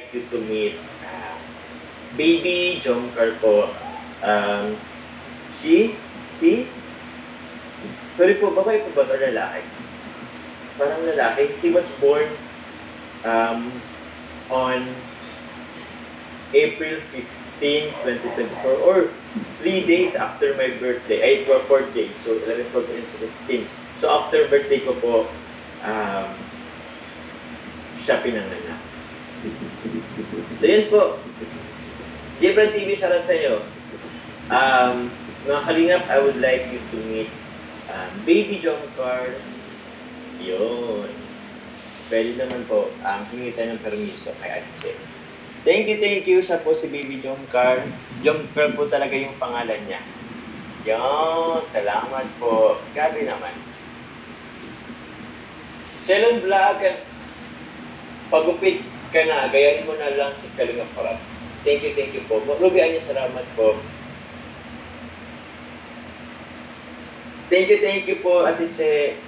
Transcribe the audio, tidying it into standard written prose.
like you to meet Baby Jomcar po. Um, she, he, sorry po, babae po ba ito lalaki? Parang lalaki. He was born on April 15, 2024 or 3 days after my birthday. Ay, 4 days. So, 11, 12, 13, 15. So, after birthday ko po, siya pinanganak. So, yun po. Jebran TV, shoutout sa inyo. Mga kalingap, I would like you to meet Baby Jomcar. Yun. Pwede naman po, hingi tayo ng permiso kay Ate. Thank you. Siya po si Baby Jomcar. Jomcar po talaga yung pangalan niya. Yun, salamat po. Grabe naman. Selon Vlog, pagupit ka na, gayahin mo na lang si Kalingap Parap. Thank you po. Ruby Anya, salamat po. Thank you po, Ate Che.